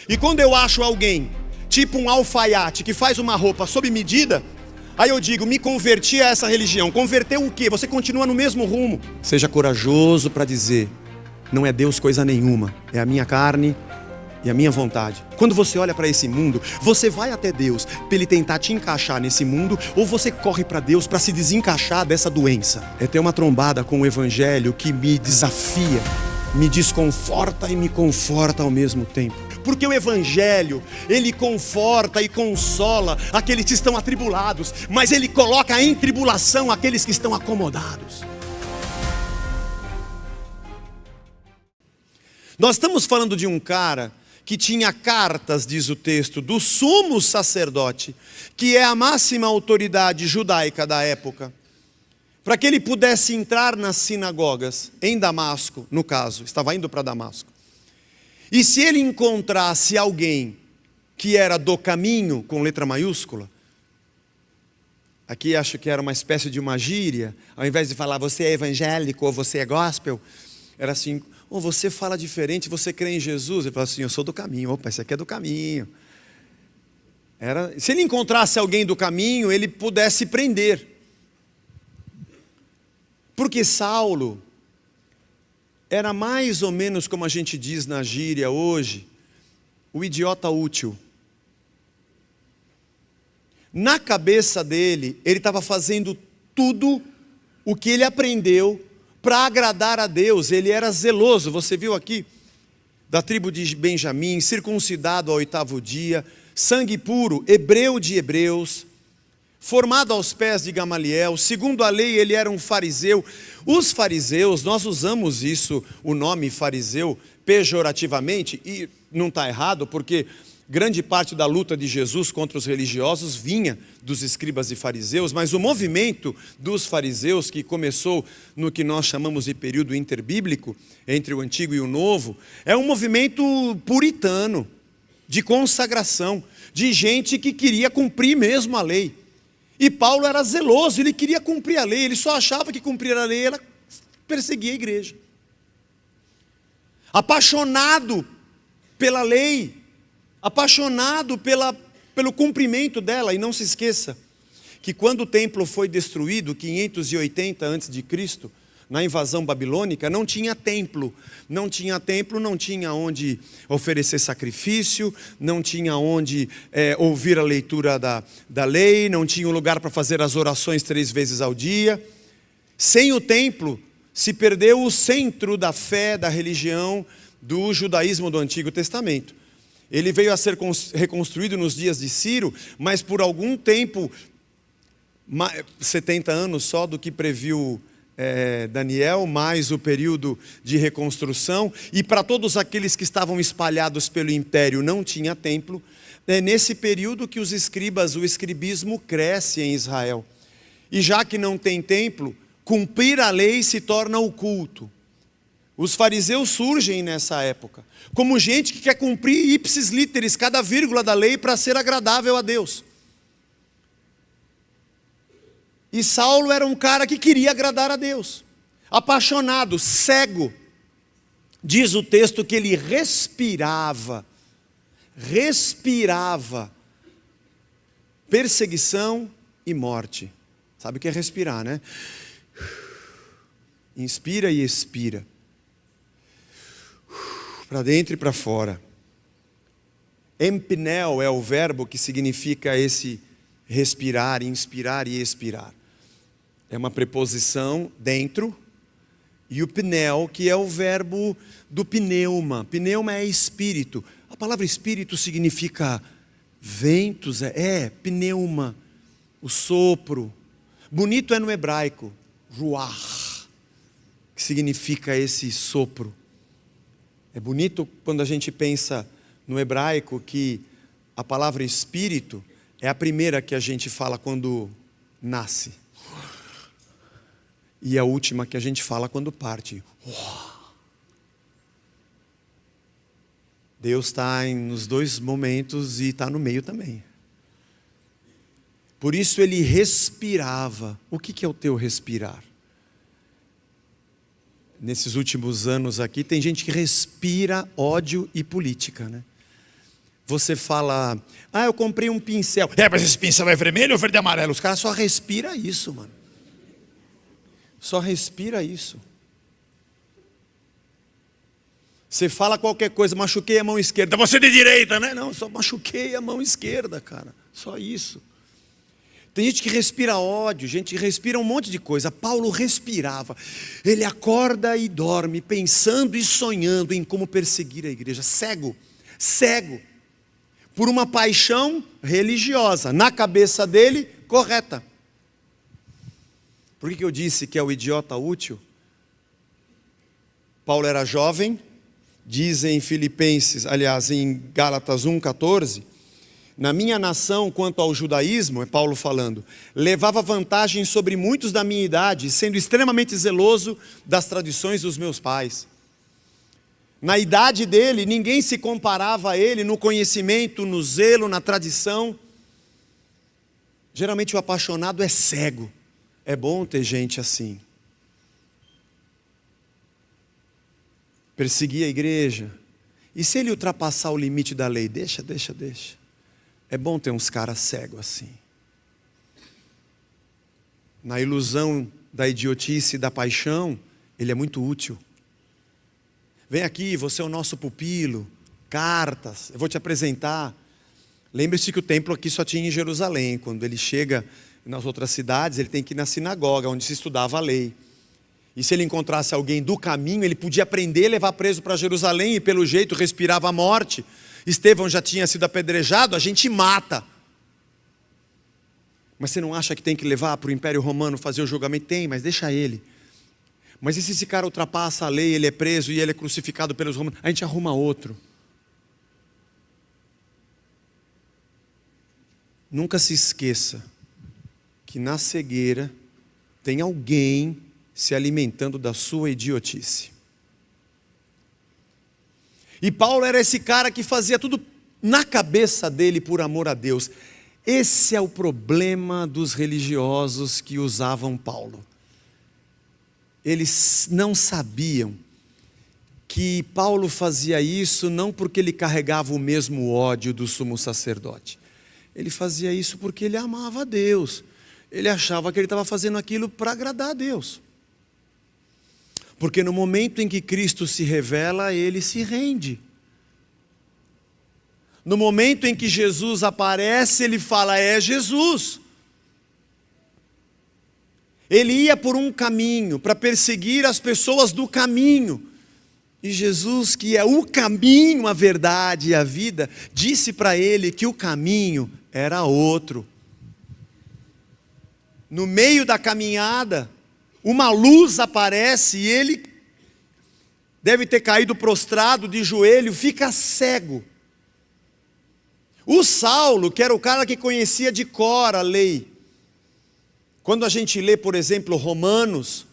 E quando eu acho alguém, tipo um alfaiate, que faz uma roupa sob medida, aí eu digo, me converti a essa religião. Converteu o quê? Você continua no mesmo rumo. Seja corajoso para dizer, não é Deus coisa nenhuma, é a minha carne e a minha vontade. Quando você olha para esse mundo, você vai até Deus para Ele tentar te encaixar nesse mundo, ou você corre para Deus para se desencaixar dessa doença? É ter uma trombada com o Evangelho que me desafia, me desconforta e me conforta ao mesmo tempo. Porque o Evangelho, ele conforta e consola aqueles que estão atribulados, mas ele coloca em tribulação aqueles que estão acomodados. Nós estamos falando de um cara que tinha cartas, diz o texto, do sumo sacerdote, que é a máxima autoridade judaica da época, para que ele pudesse entrar nas sinagogas, em Damasco, no caso, estava indo para Damasco. E se ele encontrasse alguém que era do caminho, com letra maiúscula, aqui acho que era uma espécie de uma gíria, ao invés de falar você é evangélico ou você é gospel, era assim, ou você fala diferente, você crê em Jesus? Ele fala assim, eu sou do caminho. Opa, esse aqui é do caminho. Se ele encontrasse alguém do caminho, ele pudesse prender. Porque Saulo era mais ou menos como a gente diz na gíria hoje, o idiota útil. Na cabeça dele, ele estava fazendo tudo o que ele aprendeu para agradar a Deus. Ele era zeloso, você viu aqui, da tribo de Benjamim, circuncidado ao 8º dia, sangue puro, hebreu de hebreus, formado aos pés de Gamaliel, segundo a lei ele era um fariseu. Os fariseus, nós usamos isso, o nome fariseu, pejorativamente, e não está errado, porque grande parte da luta de Jesus contra os religiosos vinha dos escribas e fariseus, mas o movimento dos fariseus, que começou no que nós chamamos de período interbíblico, entre o Antigo e o Novo, é um movimento puritano, de consagração, de gente que queria cumprir mesmo a lei. E Paulo era zeloso, ele queria cumprir a lei, ele só achava que cumprir a lei era perseguir a igreja. Apaixonado pela lei, apaixonado pelo cumprimento dela. E não se esqueça que quando o templo foi destruído, 580 a.C., na invasão babilônica, não tinha templo, não tinha onde oferecer sacrifício, não tinha onde ouvir a leitura da lei, não tinha um lugar para fazer as orações 3 vezes ao dia. Sem o templo, se perdeu o centro da fé, da religião, do judaísmo do Antigo Testamento. Ele veio a ser reconstruído nos dias de Ciro, mas por algum tempo, 70 anos só do que previu Daniel, mais o período de reconstrução, e para todos aqueles que estavam espalhados pelo império não tinha templo. É nesse período que o escribismo cresce em Israel. E já que não tem templo, cumprir a lei se torna o culto. Os fariseus surgem nessa época, como gente que quer cumprir ipsis literis, cada vírgula da lei para ser agradável a Deus. E Saulo era um cara que queria agradar a Deus, apaixonado, cego. Diz o texto que ele respirava perseguição e morte. Sabe o que é respirar, né? Inspira e expira, para dentro e para fora. Empneu é o verbo que significa esse respirar, inspirar e expirar. É uma preposição dentro, e o pneu, que é o verbo do pneuma. Pneuma é espírito. A palavra espírito significa ventos, pneuma, o sopro. Bonito é no hebraico, ruach, que significa esse sopro. É bonito quando a gente pensa no hebraico que a palavra espírito é a primeira que a gente fala quando nasce. E a última que a gente fala quando parte. Deus está nos dois momentos e está no meio também. Por isso ele respirava. O que é o teu respirar? Nesses últimos anos aqui, tem gente que respira ódio e política, né? você fala, eu comprei um pincel. Mas esse pincel é vermelho ou verde e amarelo? Os caras só respiram isso, mano. Só respira isso. Você fala qualquer coisa, machuquei a mão esquerda. Você de direita, né? Não, só machuquei a mão esquerda, cara. Só isso. Tem gente que respira ódio, gente que respira um monte de coisa. Paulo respirava. Ele acorda e dorme, pensando e sonhando em como perseguir a igreja. Cego, cego. Por uma paixão religiosa. Na cabeça dele, correta. Por que eu disse que é o idiota útil? Paulo era jovem. Diz em Filipenses, aliás, em Gálatas 1,14, na minha nação, quanto ao judaísmo, é Paulo falando, levava vantagem sobre muitos da minha idade, sendo extremamente zeloso das tradições dos meus pais. Na idade dele, ninguém se comparava a ele no conhecimento, no zelo, na tradição. Geralmente o apaixonado é cego. É bom ter gente assim. Perseguir a igreja. E se ele ultrapassar o limite da lei? Deixa. É bom ter uns caras cegos assim. Na ilusão da idiotice e da paixão, ele é muito útil. Vem aqui, você é o nosso pupilo. Cartas, eu vou te apresentar. Lembre-se que o templo aqui só tinha em Jerusalém. Quando ele chega nas outras cidades, ele tem que ir na sinagoga, onde se estudava a lei. E se ele encontrasse alguém do caminho, ele podia prender e levar preso para Jerusalém, e pelo jeito respirava a morte. Estevão já tinha sido apedrejado, a gente mata. Mas você não acha que tem que levar para o Império Romano fazer o julgamento? Tem, mas deixa ele. Mas e se esse cara ultrapassa a lei, ele é preso e ele é crucificado pelos romanos? A gente arruma outro. Nunca se esqueça que na cegueira tem alguém se alimentando da sua idiotice. E Paulo era esse cara que fazia tudo na cabeça dele por amor a Deus. Esse é o problema dos religiosos que usavam Paulo. Eles não sabiam que Paulo fazia isso não porque ele carregava o mesmo ódio do sumo sacerdote. Ele fazia isso porque ele amava a Deus. Ele achava que ele estava fazendo aquilo para agradar a Deus. Porque no momento em que Cristo se revela, ele se rende. No momento em que Jesus aparece, ele fala, é Jesus. Ele ia por um caminho, para perseguir as pessoas do caminho. E Jesus, que é o caminho, a verdade e a vida, disse para ele que o caminho era outro. No meio da caminhada, uma luz aparece e ele deve ter caído prostrado de joelho, fica cego. O Saulo, que era o cara que conhecia de cor a lei. Quando a gente lê, por exemplo, Romanos,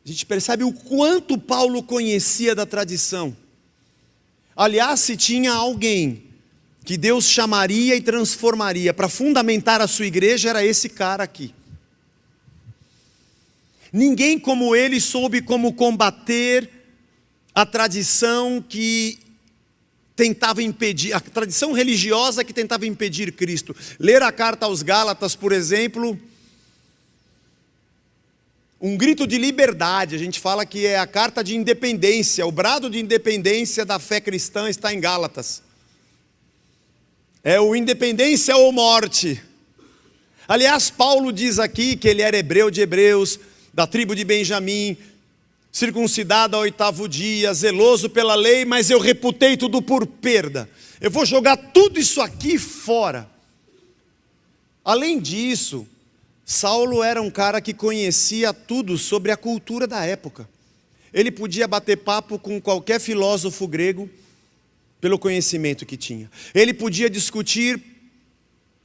a gente percebe o quanto Paulo conhecia da tradição. Aliás, se tinha alguém que Deus chamaria e transformaria para fundamentar a sua igreja, era esse cara aqui. Ninguém como ele soube como combater a tradição que tentava impedir, a tradição religiosa que tentava impedir Cristo. Ler a carta aos Gálatas, por exemplo, um grito de liberdade. A gente fala que é a carta de independência, o brado de independência da fé cristã está em Gálatas. É o independência ou morte. Aliás, Paulo diz aqui que ele era hebreu de hebreus, da tribo de Benjamim, circuncidado ao 8º dia, zeloso pela lei, mas eu reputei tudo por perda. Eu vou jogar tudo isso aqui fora. Além disso, Saulo era um cara que conhecia tudo sobre a cultura da época. Ele podia bater papo com qualquer filósofo grego, pelo conhecimento que tinha. Ele podia discutir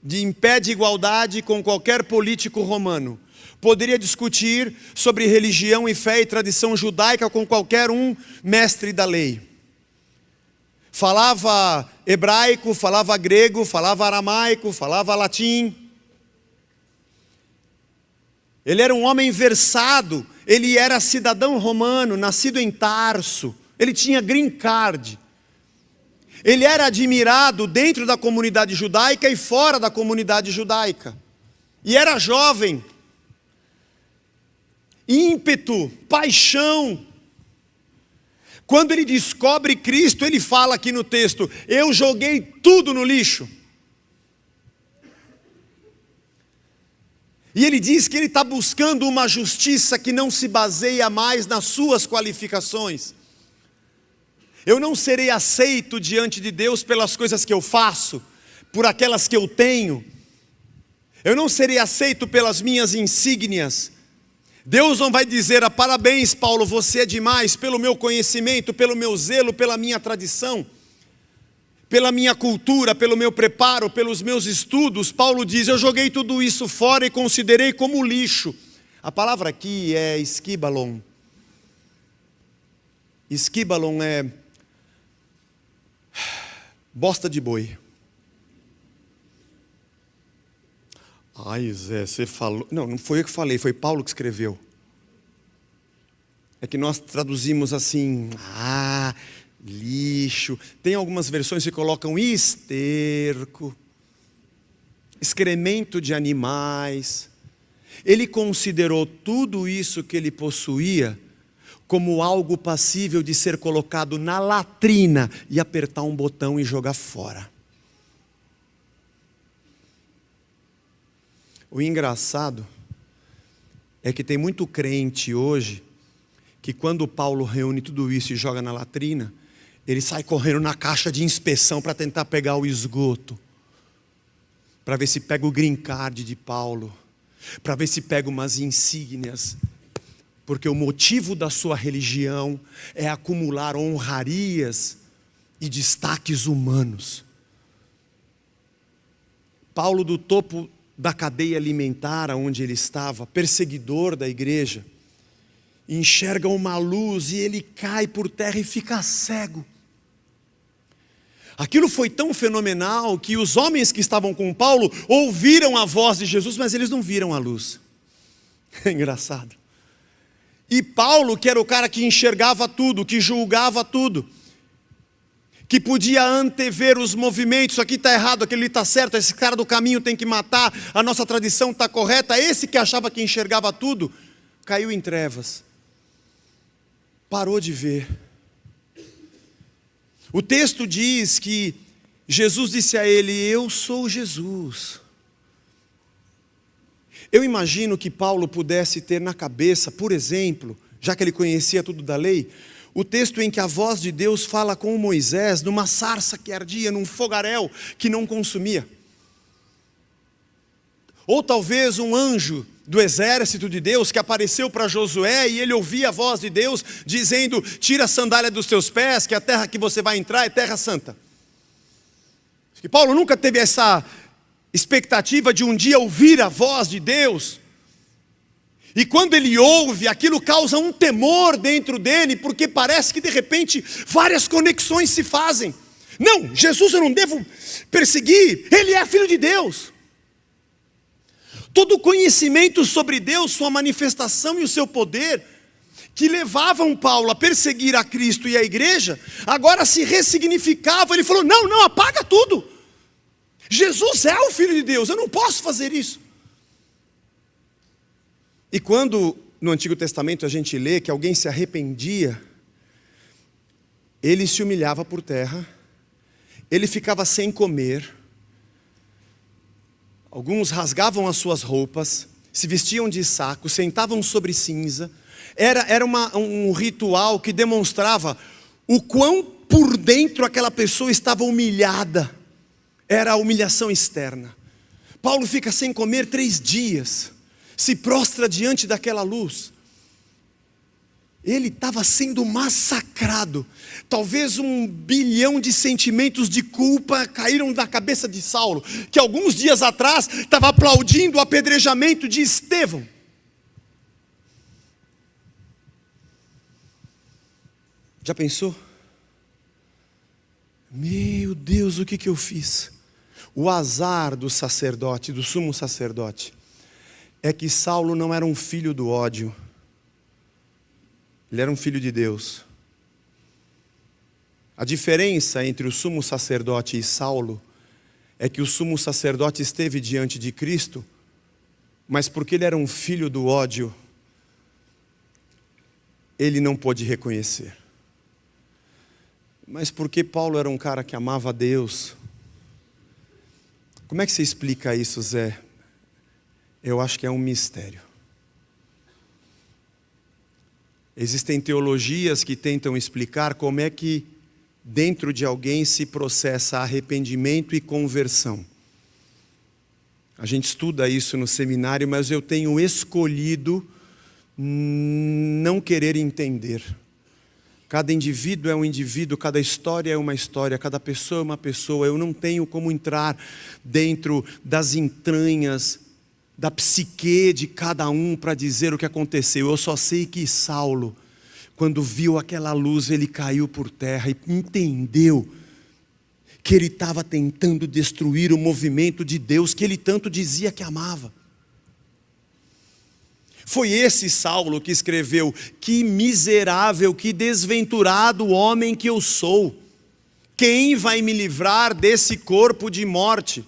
em pé de igualdade com qualquer político romano. Poderia discutir sobre religião e fé e tradição judaica com qualquer um mestre da lei. Falava hebraico, falava grego, falava aramaico, falava latim. Ele era um homem versado, ele era cidadão romano, nascido em Tarso. Ele tinha green card. Ele era admirado dentro da comunidade judaica e fora da comunidade judaica. E era jovem. Ímpeto, paixão. Quando ele descobre Cristo, ele fala aqui no texto: eu joguei tudo no lixo. E ele diz que ele está buscando uma justiça que não se baseia mais nas suas qualificações. Eu não serei aceito diante de Deus pelas coisas que eu faço, por aquelas que eu tenho. Eu não serei aceito pelas minhas insígnias. Deus não vai dizer: parabéns, Paulo, você é demais, pelo meu conhecimento, pelo meu zelo, pela minha tradição, pela minha cultura, pelo meu preparo, pelos meus estudos. Paulo diz: eu joguei tudo isso fora e considerei como lixo. A palavra aqui é esquibalon. Esquibalon é bosta de boi. Ai, Zé, você falou... Não foi eu que falei, foi Paulo que escreveu. É que nós traduzimos assim: lixo. Tem algumas versões que colocam esterco, excremento de animais. Ele considerou tudo isso que ele possuía como algo passível de ser colocado na latrina e apertar um botão e jogar fora. O engraçado é que tem muito crente hoje que quando Paulo reúne tudo isso e joga na latrina, ele sai correndo na caixa de inspeção para tentar pegar o esgoto, para ver se pega o green card de Paulo, para ver se pega umas insígnias, porque o motivo da sua religião é acumular honrarias e destaques humanos. Paulo, do topo da cadeia alimentar onde ele estava, perseguidor da igreja, enxerga uma luz e ele cai por terra e fica cego. Aquilo foi tão fenomenal que os homens que estavam com Paulo ouviram a voz de Jesus, mas eles não viram a luz. É engraçado. E Paulo, que era o cara que enxergava tudo, que julgava tudo, que podia antever os movimentos: aqui está errado, aquele está certo, esse cara do caminho tem que matar, a nossa tradição está correta. Esse que achava que enxergava tudo, caiu em trevas, parou de ver. O texto diz que Jesus disse a ele: eu sou Jesus. Eu imagino que Paulo pudesse ter na cabeça, por exemplo, já que ele conhecia tudo da lei, o texto em que a voz de Deus fala com Moisés numa sarça que ardia, num fogaréu que não consumia. Ou talvez um anjo do exército de Deus que apareceu para Josué e ele ouvia a voz de Deus dizendo: tira a sandália dos teus pés, que a terra que você vai entrar é terra santa. E Paulo nunca teve essa expectativa de um dia ouvir a voz de Deus. E quando ele ouve, aquilo causa um temor dentro dele, porque parece que de repente várias conexões se fazem. Não, Jesus eu não devo perseguir, ele é filho de Deus. Todo o conhecimento sobre Deus, sua manifestação e o seu poder, que levavam Paulo a perseguir a Cristo e a igreja, agora se ressignificava. Ele falou: não, apaga tudo. Jesus é o filho de Deus, eu não posso fazer isso. E quando no Antigo Testamento a gente lê que alguém se arrependia, ele se humilhava por terra, ele ficava sem comer, alguns rasgavam as suas roupas, se vestiam de saco, sentavam sobre cinza. Era um ritual que demonstrava o quão por dentro aquela pessoa estava humilhada. Era a humilhação externa. Paulo fica sem comer 3 dias, se prostra diante daquela luz. Ele estava sendo massacrado. Talvez 1 bilhão de sentimentos de culpa caíram na cabeça de Saulo, que alguns dias atrás estava aplaudindo o apedrejamento de Estevão. Já pensou? Meu Deus, o que eu fiz? O azar do sacerdote, do sumo sacerdote, é que Saulo não era um filho do ódio. Ele era um filho de Deus. A diferença entre o sumo sacerdote e Saulo é que o sumo sacerdote esteve diante de Cristo, mas porque ele era um filho do ódio, ele não pôde reconhecer. Mas porque Paulo era um cara que amava a Deus, como é que você explica isso, Zé? Eu acho que é um mistério. Existem teologias que tentam explicar como é que dentro de alguém se processa arrependimento e conversão. A gente estuda isso no seminário, mas eu tenho escolhido não querer entender. Cada indivíduo é um indivíduo, cada história é uma história, cada pessoa é uma pessoa. Eu não tenho como entrar dentro das entranhas da psique de cada um para dizer o que aconteceu. Eu só sei que Saulo, quando viu aquela luz, ele caiu por terra e entendeu que ele estava tentando destruir o movimento de Deus que ele tanto dizia que amava. Foi esse Saulo que escreveu: que miserável, que desventurado homem que eu sou. Quem vai me livrar desse corpo de morte?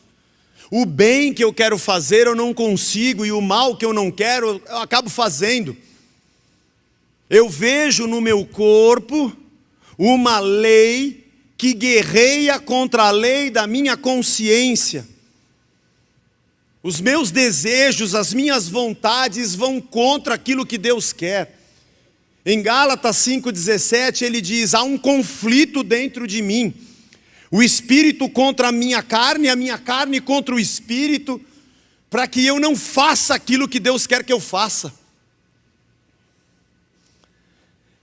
O bem que eu quero fazer eu não consigo, e o mal que eu não quero eu acabo fazendo. Eu vejo no meu corpo uma lei que guerreia contra a lei da minha consciência. Os meus desejos, as minhas vontades vão contra aquilo que Deus quer. Em Gálatas 5,17 ele diz: há um conflito dentro de mim. O espírito contra a minha carne contra o espírito, para que eu não faça aquilo que Deus quer que eu faça.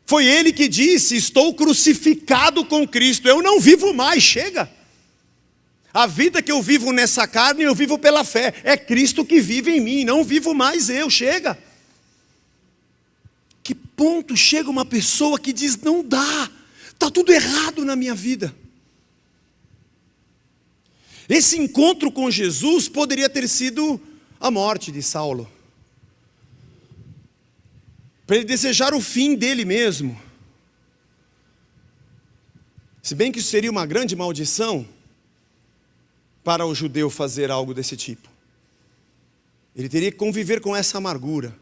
Foi ele que disse: estou crucificado com Cristo, eu não vivo mais, chega. A vida que eu vivo nessa carne, eu vivo pela fé. É Cristo que vive em mim, não vivo mais eu, chega. Que ponto chega uma pessoa que diz: não dá, está tudo errado na minha vida. Esse encontro com Jesus poderia ter sido a morte de Saulo, para ele desejar o fim dele mesmo. Se bem que isso seria uma grande maldição para o judeu fazer algo desse tipo. Ele teria que conviver com essa amargura,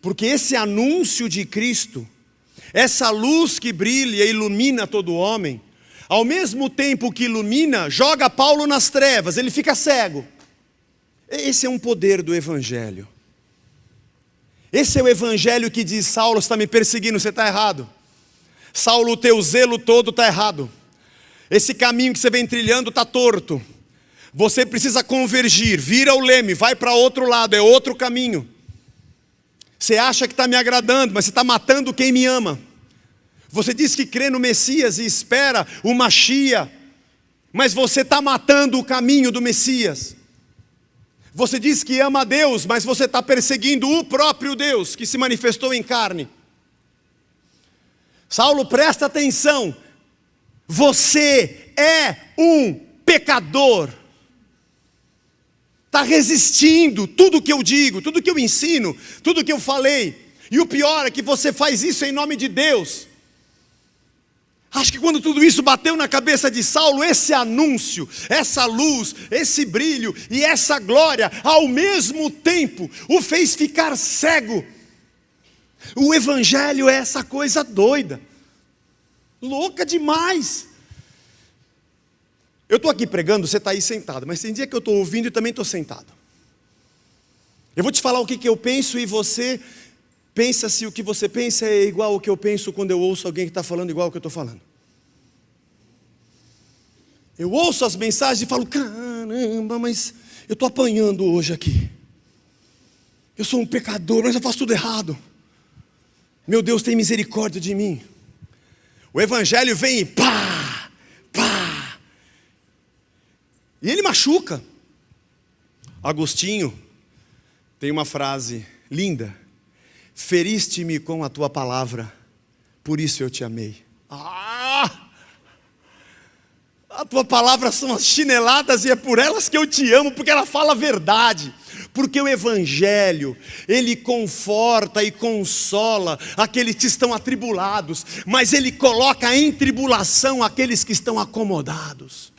porque esse anúncio de Cristo, essa luz que brilha e ilumina todo homem, ao mesmo tempo que ilumina, joga Paulo nas trevas, ele fica cego. Esse é um poder do Evangelho. Esse é o Evangelho que diz: Saulo, você está me perseguindo, você está errado. Saulo, o teu zelo todo está errado. Esse caminho que você vem trilhando está torto. Você precisa convergir, vira o leme, vai para outro lado, é outro caminho. Você acha que está me agradando, mas você está matando quem me ama. Você diz que crê no Messias e espera o Machia, mas você está matando o caminho do Messias. Você diz que ama a Deus, mas você está perseguindo o próprio Deus que se manifestou em carne. Saulo, presta atenção. Você é um pecador. Está resistindo tudo que eu digo, tudo que eu ensino, tudo que eu falei. E o pior é que você faz isso em nome de Deus. Acho que quando tudo isso bateu na cabeça de Saulo, esse anúncio, essa luz, esse brilho e essa glória, ao mesmo tempo, o fez ficar cego. O Evangelho é essa coisa doida, louca demais. Eu estou aqui pregando, você está aí sentado, mas tem dia que eu estou ouvindo e também estou sentado. Eu vou te falar o que eu penso e você pensa se o que você pensa é igual ao que eu penso quando eu ouço alguém que está falando igual ao que eu estou falando. Eu ouço as mensagens e falo: caramba, mas eu estou apanhando hoje aqui. Eu sou um pecador, mas eu faço tudo errado. Meu Deus, tem misericórdia de mim. O Evangelho vem e pá, pá. E ele machuca. Agostinho tem uma frase linda: feriste-me com a tua palavra, por isso eu te amei. A tua palavra são as chineladas e é por elas que eu te amo, porque ela fala a verdade. Porque o Evangelho, ele conforta e consola aqueles que estão atribulados, mas ele coloca em tribulação aqueles que estão acomodados.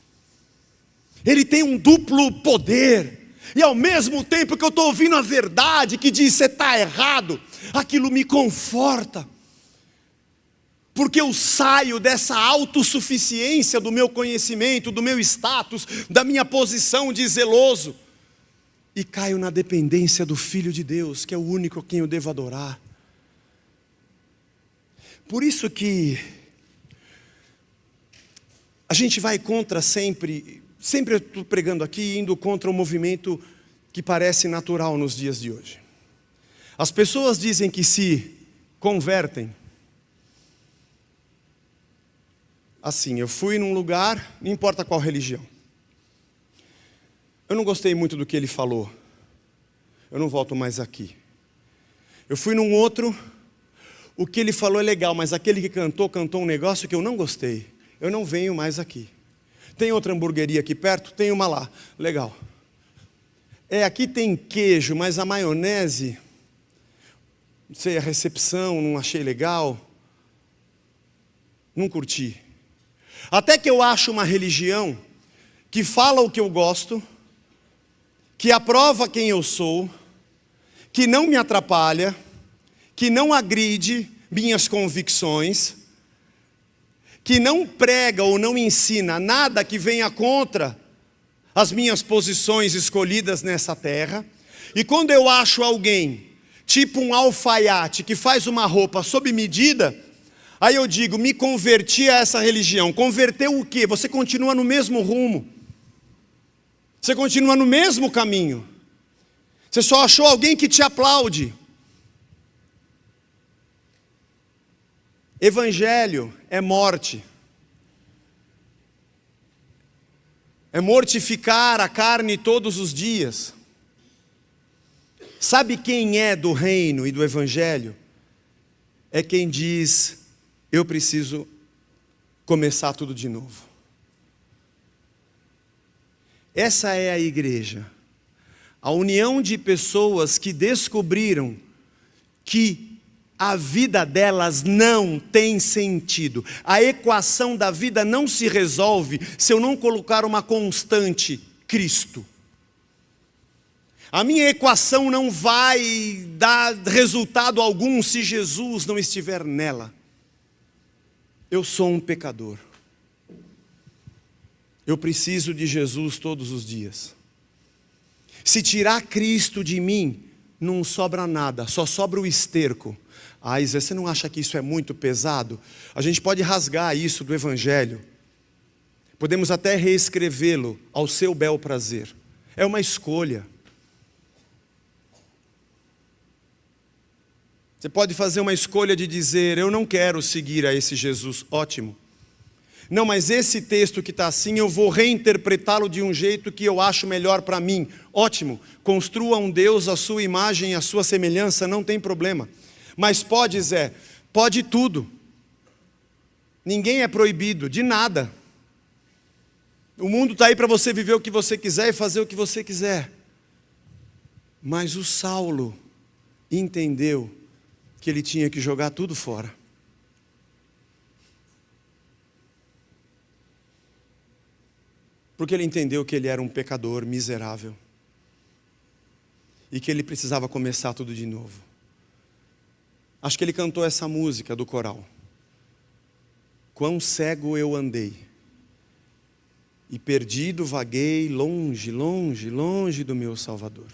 Ele tem um duplo poder, e ao mesmo tempo que eu estou ouvindo a verdade que diz, você está errado, aquilo me conforta. Porque eu saio dessa autossuficiência do meu conhecimento, do meu status, da minha posição de zeloso, e caio na dependência do Filho de Deus, que é o único a quem eu devo adorar. Por isso que a gente vai contra sempre eu estou pregando aqui, indo contra o movimento que parece natural nos dias de hoje. As pessoas dizem que se convertem. Assim, eu fui num lugar, não importa qual religião. Eu não gostei muito do que ele falou. Eu não volto mais aqui. Eu fui num outro, o que ele falou é legal, mas aquele que cantou um negócio que eu não gostei. Eu não venho mais aqui. Tem outra hamburgueria aqui perto? Tem uma lá. Legal. Aqui tem queijo, mas a maionese, não sei, a recepção, não achei legal. Não curti. Até que eu acho uma religião que fala o que eu gosto, que aprova quem eu sou, que não me atrapalha, que não agride minhas convicções, que não prega ou não ensina nada que venha contra as minhas posições escolhidas nessa terra. E quando eu acho alguém, tipo um alfaiate, que faz uma roupa sob medida, aí eu digo, me converti a essa religião. Converteu o quê? Você continua no mesmo rumo. Você continua no mesmo caminho. Você só achou alguém que te aplaude. Evangelho é morte. É mortificar a carne todos os dias. Sabe quem é do reino e do Evangelho? É quem diz, eu preciso começar tudo de novo. Essa é a igreja. A união de pessoas que descobriram que a vida delas não tem sentido. A equação da vida não se resolve se eu não colocar uma constante, Cristo. A minha equação não vai dar resultado algum se Jesus não estiver nela. Eu sou um pecador. Eu preciso de Jesus todos os dias. Se tirar Cristo de mim, não sobra nada, só sobra o esterco. Isa, você não acha que isso é muito pesado? A gente pode rasgar isso do Evangelho. Podemos até reescrevê-lo ao seu bel prazer. É uma escolha. Você pode fazer uma escolha de dizer, eu não quero seguir a esse Jesus, ótimo. Não, mas esse texto que está assim, eu vou reinterpretá-lo de um jeito que eu acho melhor para mim. Ótimo, construa um Deus à sua imagem e à sua semelhança, não tem problema. Mas pode, Zé, pode tudo. Ninguém é proibido de nada. O mundo está aí para você viver o que você quiser e fazer o que você quiser. Mas o Saulo entendeu que ele tinha que jogar tudo fora. Porque ele entendeu que ele era um pecador miserável. E que ele precisava começar tudo de novo. Acho que ele cantou essa música do coral. Quão cego eu andei. E perdido vaguei longe, longe, longe do meu Salvador.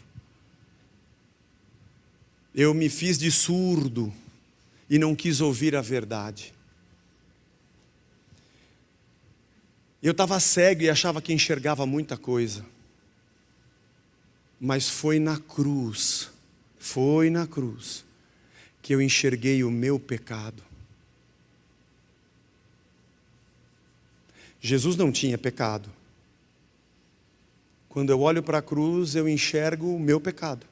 Eu me fiz de surdo e não quis ouvir a verdade. Eu estava cego e achava que enxergava muita coisa. Mas foi na cruz que eu enxerguei o meu pecado. Jesus não tinha pecado. Quando eu olho para a cruz, eu enxergo o meu pecado.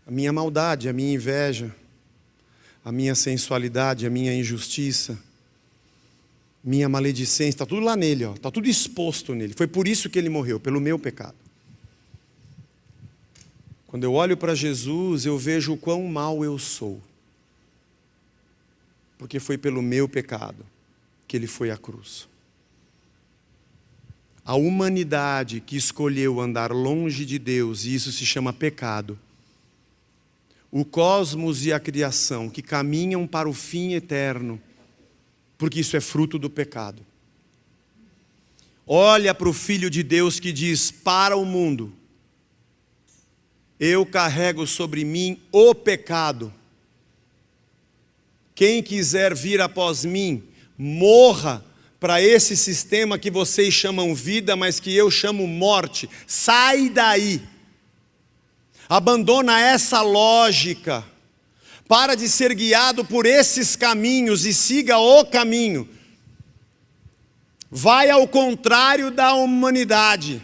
A minha maldade, a minha inveja, a minha sensualidade, a minha injustiça, minha maledicência, está tudo lá nele, está tudo exposto nele. Foi por isso que ele morreu, pelo meu pecado. Quando eu olho para Jesus, eu vejo o quão mal eu sou. Porque foi pelo meu pecado que Ele foi à cruz. A humanidade que escolheu andar longe de Deus, e isso se chama pecado. O cosmos e a criação que caminham para o fim eterno, porque isso é fruto do pecado. Olha para o Filho de Deus que diz para o mundo: eu carrego sobre mim o pecado. Quem quiser vir após mim, morra para esse sistema que vocês chamam vida, mas que eu chamo morte. Sai daí. Abandona essa lógica. Para de ser guiado por esses caminhos e siga o caminho. Vai ao contrário da humanidade.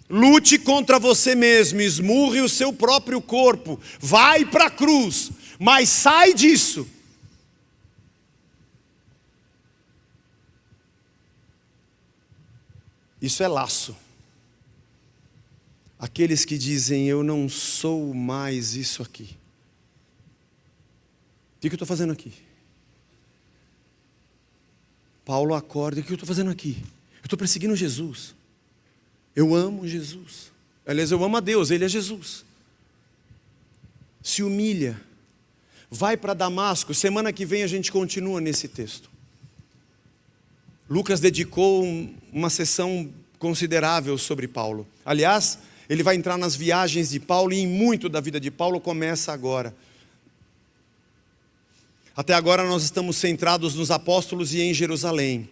Lute contra você mesmo, esmurre o seu próprio corpo. Vai para a cruz, mas sai disso. Isso é laço. Aqueles que dizem, eu não sou mais isso aqui. O que eu estou fazendo aqui? Paulo acorda, o que eu estou fazendo aqui? Eu estou perseguindo Jesus. Eu amo Jesus. Aliás, eu amo a Deus, Ele é Jesus. Se humilha. Vai para Damasco. Semana que vem a gente continua nesse texto. Lucas dedicou uma sessão considerável sobre Paulo. Aliás, ele vai entrar nas viagens de Paulo e em muito da vida de Paulo começa agora. Até agora nós estamos centrados nos apóstolos e em Jerusalém.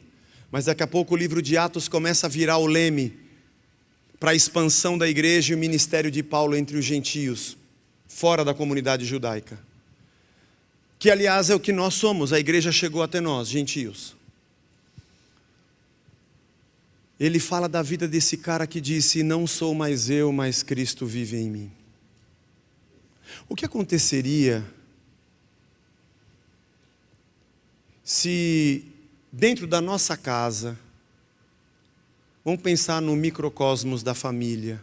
Mas daqui a pouco o livro de Atos começa a virar o leme para a expansão da igreja e o ministério de Paulo entre os gentios, fora da comunidade judaica. Que aliás é o que nós somos, a igreja chegou até nós, gentios. Ele fala da vida desse cara que disse, não sou mais eu, mas Cristo vive em mim. O que aconteceria se dentro da nossa casa, vamos pensar no microcosmos da família,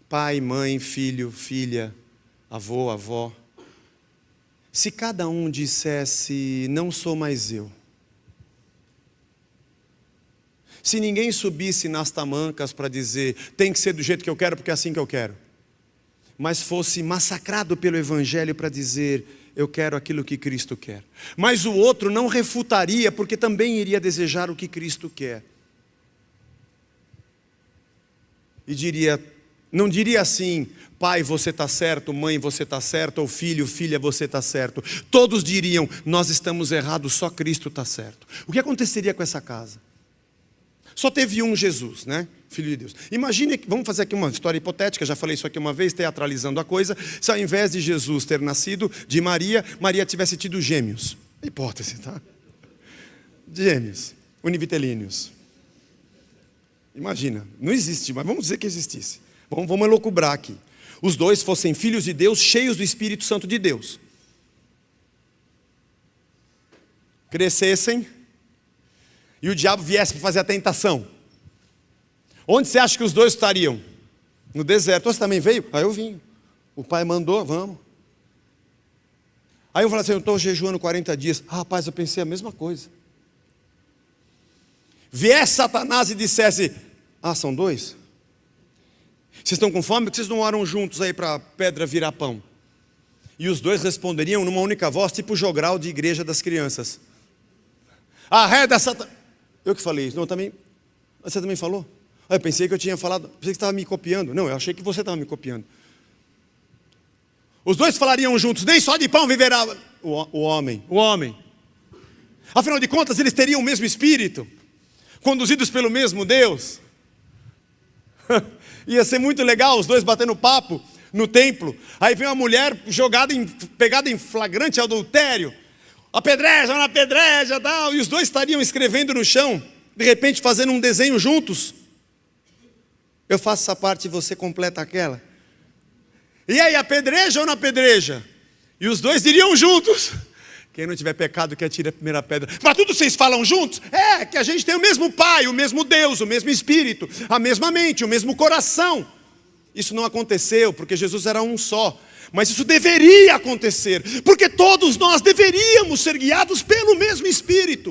pai, mãe, filho, filha, avô, avó, se cada um dissesse, não sou mais eu, se ninguém subisse nas tamancas para dizer, tem que ser do jeito que eu quero, porque é assim que eu quero, mas fosse massacrado pelo Evangelho para dizer, eu quero aquilo que Cristo quer. Mas o outro não refutaria, porque também iria desejar o que Cristo quer. E diria, não diria assim, pai, você está certo, mãe, você está certo, ou filho, filha, você está certo. Todos diriam, nós estamos errados, só Cristo está certo. O que aconteceria com essa casa? Só teve um Jesus, né? Filho de Deus. Imagine, vamos fazer aqui uma história hipotética, já falei isso aqui uma vez, teatralizando a coisa. Se ao invés de Jesus ter nascido de Maria, Maria tivesse tido gêmeos. Hipótese, tá? Gêmeos, univitelíneos. Imagina, não existe, mas vamos dizer que existisse. Vamos elocubrar aqui. Os dois fossem filhos de Deus, cheios do Espírito Santo de Deus. Crescessem. E o diabo viesse para fazer a tentação. Onde você acha que os dois estariam? No deserto. Você também veio? Aí eu vim. O pai mandou, vamos. Aí eu falei assim, eu estou jejuando 40 dias. Ah, rapaz, eu pensei a mesma coisa. Viesse Satanás e dissesse, são dois? Vocês estão com fome? Por que vocês não oram juntos aí para a pedra virar pão? E os dois responderiam numa única voz, tipo jogral de igreja das crianças. Arreda Satanás. Eu que falei isso. Não, você também falou? Eu pensei que eu tinha falado, pensei que você estava me copiando. Não, eu achei que você estava me copiando. Os dois falariam juntos, nem só de pão viverá o homem. Afinal de contas, eles teriam o mesmo espírito, conduzidos pelo mesmo Deus. Ia ser muito legal, os dois batendo papo no templo. Aí vem uma mulher pegada em flagrante adultério. Apedreja, tal. E os dois estariam escrevendo no chão, de repente fazendo um desenho juntos. Eu faço essa parte e você completa aquela. E aí, apedreja ou não apedreja? E os dois diriam juntos. Quem não tiver pecado que atire a primeira pedra. Mas tudo vocês falam juntos? É, que a gente tem o mesmo Pai, o mesmo Deus, o mesmo Espírito, a mesma mente, o mesmo coração. Isso não aconteceu porque Jesus era um só. Mas isso deveria acontecer, porque todos nós deveríamos ser guiados pelo mesmo Espírito.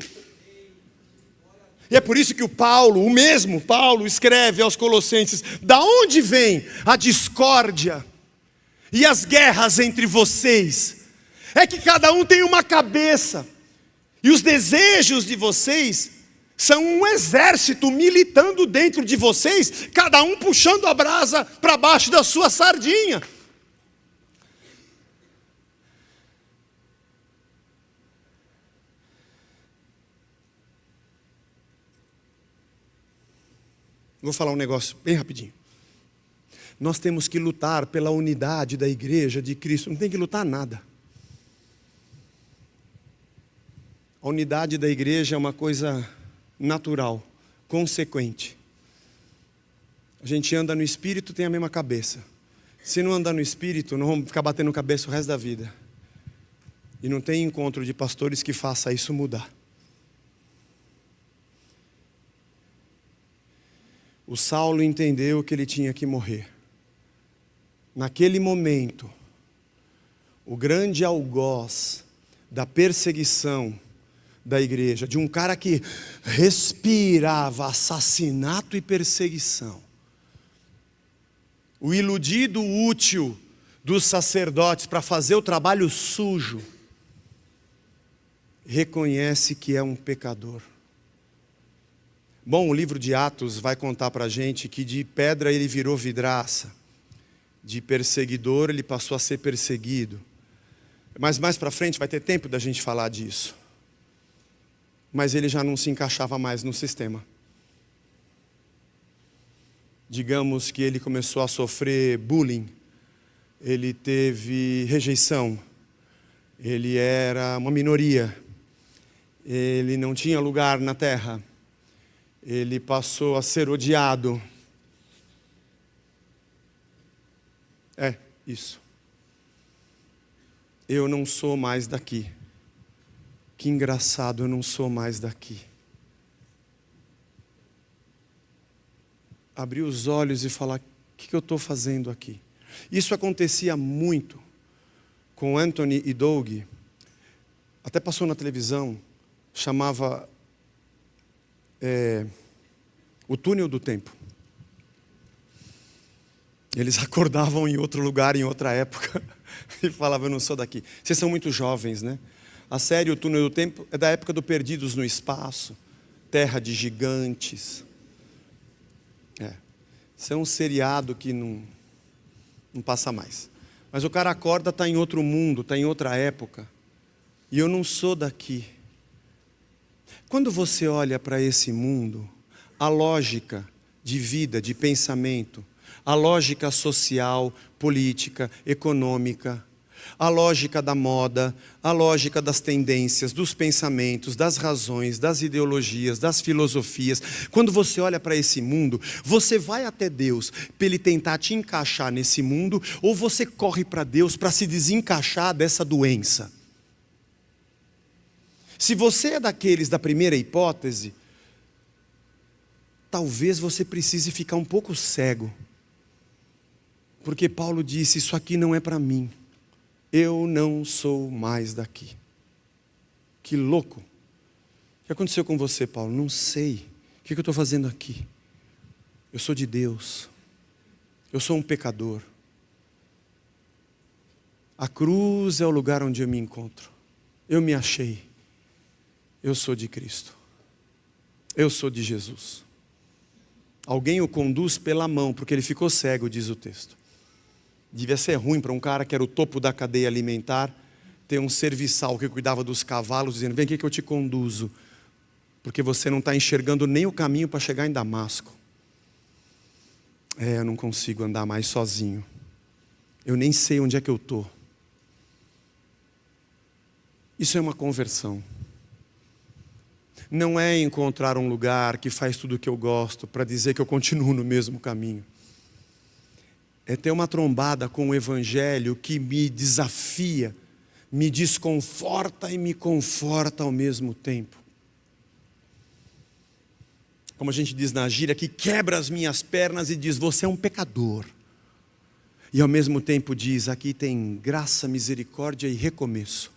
E é por isso que o mesmo Paulo, escreve aos Colossenses: da onde vem a discórdia e as guerras entre vocês? É que cada um tem uma cabeça, e os desejos de vocês são um exército militando dentro de vocês, cada um puxando a brasa para baixo da sua sardinha. Vou falar um negócio bem rapidinho. Nós temos que lutar pela unidade da igreja de Cristo. Não tem que lutar nada. A unidade da igreja é uma coisa natural, consequente. A gente anda no Espírito, tem a mesma cabeça. Se não andar no Espírito, nós vamos ficar batendo cabeça o resto da vida. E não tem encontro de pastores que faça isso mudar. O Saulo entendeu que ele tinha que morrer. Naquele momento, o grande algoz da perseguição da igreja, de um cara que respirava assassinato e perseguição, o iludido útil dos sacerdotes para fazer o trabalho sujo, reconhece que é um pecador. Bom, o livro de Atos vai contar para a gente que de pedra ele virou vidraça, de perseguidor ele passou a ser perseguido. Mas mais para frente vai ter tempo da gente falar disso. Mas ele já não se encaixava mais no sistema. Digamos que ele começou a sofrer bullying, ele teve rejeição, ele era uma minoria, ele não tinha lugar na terra. Ele passou a ser odiado. Isso. Eu não sou mais daqui. Que engraçado, eu não sou mais daqui. Abrir os olhos e falar: o que eu estou fazendo aqui? Isso acontecia muito com Anthony e Doug. Até passou na televisão. Chamava o túnel do tempo. Eles acordavam em outro lugar, em outra época, e falavam: eu não sou daqui. Vocês são muito jovens, né? A série O Túnel do Tempo é da época do Perdidos no Espaço, Terra de Gigantes. Isso é um seriado que não passa mais. Mas o cara acorda, está em outro mundo, está em outra época. E eu não sou daqui. Quando você olha para esse mundo, a lógica de vida, de pensamento, a lógica social, política, econômica, a lógica da moda, a lógica das tendências, dos pensamentos, das razões, das ideologias, das filosofias. Quando você olha para esse mundo, você vai até Deus para Ele tentar te encaixar nesse mundo, ou você corre para Deus para se desencaixar dessa doença? Se você é daqueles da primeira hipótese, talvez você precise ficar um pouco cego. Porque Paulo disse: isso aqui não é para mim. Eu não sou mais daqui. Que louco. O que aconteceu com você, Paulo? Não sei. O que eu estou fazendo aqui? Eu sou de Deus. Eu sou um pecador. A cruz é o lugar onde eu me encontro. Eu me achei. Eu sou de Cristo. Eu sou de Jesus. Alguém o conduz pela mão, porque ele ficou cego, diz o texto. Devia ser ruim para um cara que era o topo da cadeia alimentar, ter um serviçal que cuidava dos cavalos, dizendo: vem aqui que eu te conduzo, porque você não está enxergando nem o caminho para chegar em Damasco. Eu não consigo andar mais sozinho. Eu nem sei onde é que eu estou. Isso é uma conversão. Não é encontrar um lugar que faz tudo o que eu gosto para dizer que eu continuo no mesmo caminho. É ter uma trombada com o Evangelho que me desafia, me desconforta e me conforta ao mesmo tempo. Como a gente diz na gíria, que quebra as minhas pernas e diz: você é um pecador. E ao mesmo tempo diz, aqui tem graça, misericórdia e recomeço.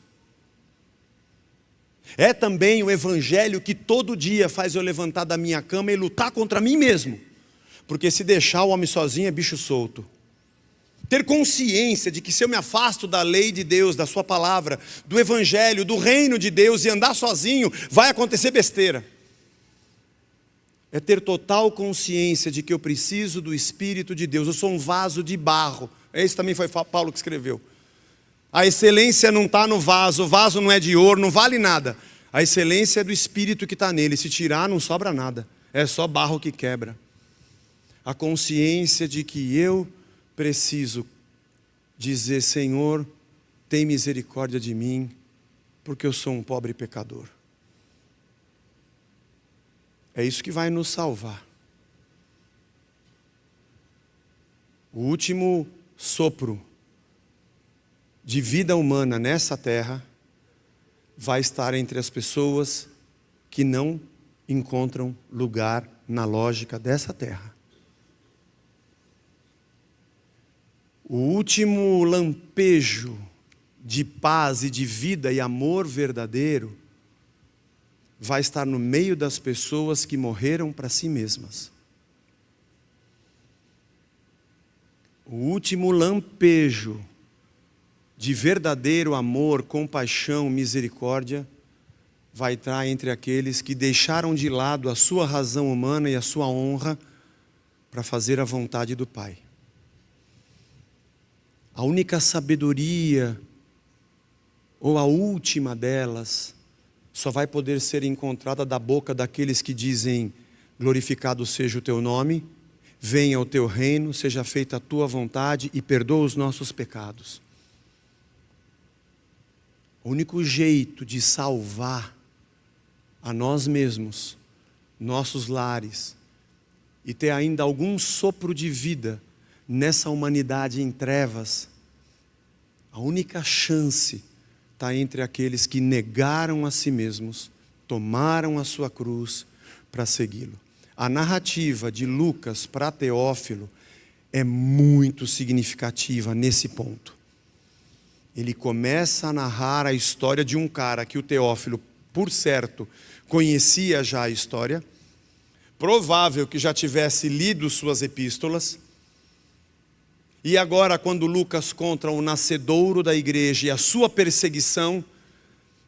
É também o evangelho que todo dia faz eu levantar da minha cama e lutar contra mim mesmo. Porque se deixar o homem sozinho é bicho solto. Ter consciência de que se eu me afasto da lei de Deus, da sua palavra, do evangelho, do reino de Deus e andar sozinho, vai acontecer besteira. É ter total consciência de que eu preciso do Espírito de Deus. Eu sou um vaso de barro. Esse também foi Paulo que escreveu. A excelência não está no vaso, o vaso não é de ouro, não vale nada. A excelência é do Espírito que está nele. Se tirar, não sobra nada. É só barro que quebra. A consciência de que eu preciso dizer, Senhor, tem misericórdia de mim, porque eu sou um pobre pecador. É isso que vai nos salvar. O último sopro de vida humana nessa terra vai estar entre as pessoas que não encontram lugar na lógica dessa terra. O último lampejo de paz e de vida e amor verdadeiro vai estar no meio das pessoas que morreram para si mesmas. O último lampejo de verdadeiro amor, compaixão, misericórdia vai estar entre aqueles que deixaram de lado a sua razão humana e a sua honra para fazer a vontade do Pai. A única sabedoria, ou a última delas, só vai poder ser encontrada da boca daqueles que dizem, glorificado seja o teu nome, venha o teu reino, seja feita a tua vontade e perdoa os nossos pecados. O único jeito de salvar a nós mesmos, nossos lares, e ter ainda algum sopro de vida nessa humanidade em trevas, a única chance está entre aqueles que negaram a si mesmos, tomaram a sua cruz para segui-lo. A narrativa de Lucas para Teófilo é muito significativa nesse ponto. Ele começa a narrar a história de um cara que o Teófilo, por certo, conhecia já a história, provável que já tivesse lido suas epístolas. E agora, quando Lucas conta o nascedouro da igreja e a sua perseguição,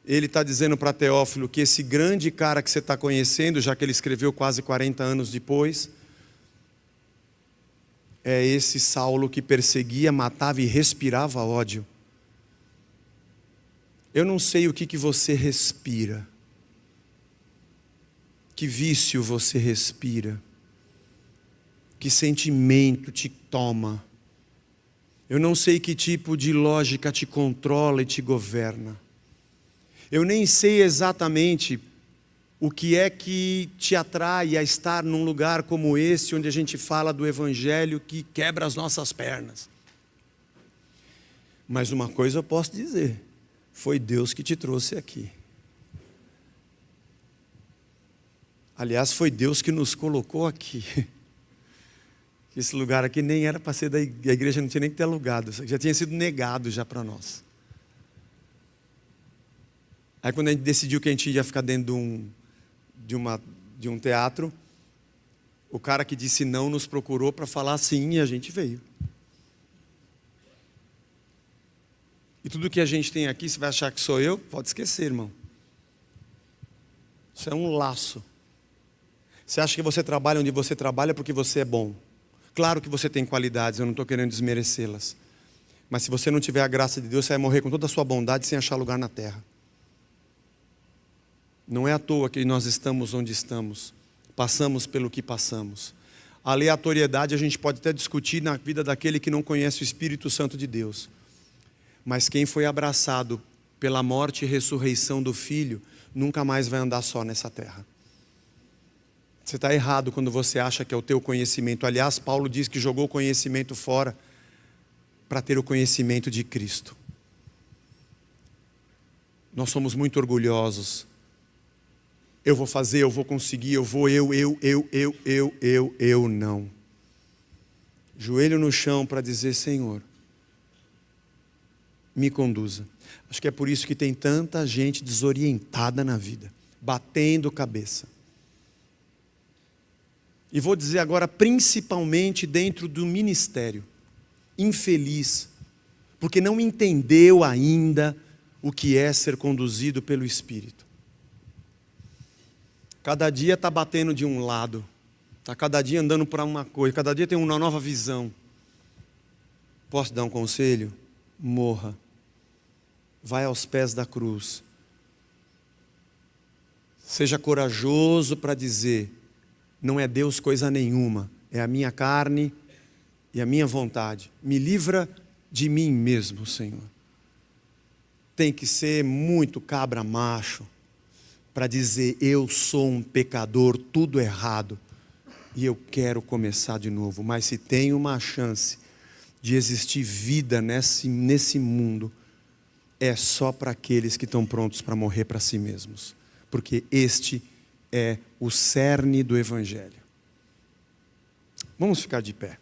ele está dizendo para Teófilo que esse grande cara que você está conhecendo, já que ele escreveu quase 40 anos depois, é esse Saulo que perseguia, matava e respirava ódio. Eu não sei o que você respira, que vício você respira, que sentimento te toma. Eu não sei que tipo de lógica te controla e te governa. Eu nem sei exatamente o que é que te atrai a estar num lugar como esse, onde a gente fala do evangelho que quebra as nossas pernas. Mas uma coisa eu posso dizer, foi Deus que te trouxe aqui. Aliás, foi Deus que nos colocou aqui. Esse lugar aqui nem era para ser da igreja, a igreja não tinha nem que ter alugado, já tinha sido negado já para nós. Aí quando a gente decidiu que a gente ia ficar dentro de um teatro, o cara que disse não nos procurou para falar sim e a gente veio. E tudo que a gente tem aqui, você vai achar que sou eu? Pode esquecer, irmão. Isso é um laço. Você acha que você trabalha onde você trabalha porque você é bom. Claro que você tem qualidades, eu não estou querendo desmerecê-las. Mas se você não tiver a graça de Deus, você vai morrer com toda a sua bondade sem achar lugar na terra. Não é à toa que nós estamos onde estamos. Passamos pelo que passamos. A aleatoriedade a gente pode até discutir na vida daquele que não conhece o Espírito Santo de Deus. Mas quem foi abraçado pela morte e ressurreição do Filho, nunca mais vai andar só nessa terra. Você está errado quando você acha que é o teu conhecimento. Aliás, Paulo diz que jogou o conhecimento fora para ter o conhecimento de Cristo. Nós somos muito orgulhosos. Eu vou fazer, eu vou conseguir, eu não. joelho no chão para dizer: Senhor, me conduza. Acho que é por isso que tem tanta gente desorientada na vida, batendo cabeça. E vou dizer agora, principalmente dentro do ministério, infeliz, porque não entendeu ainda o que é ser conduzido pelo Espírito. Cada dia está batendo de um lado, está cada dia andando para uma coisa, cada dia tem uma nova visão. Posso dar um conselho? Morra. Vai aos pés da cruz. Seja corajoso para dizer: não é Deus coisa nenhuma, é a minha carne e a minha vontade. Me livra de mim mesmo, Senhor. Tem que ser muito cabra macho para dizer: eu sou um pecador, tudo errado, e eu quero começar de novo. Mas se tem uma chance de existir vida nesse mundo, é só para aqueles que estão prontos para morrer para si mesmos, porque este é o cerne do Evangelho. Vamos ficar de pé.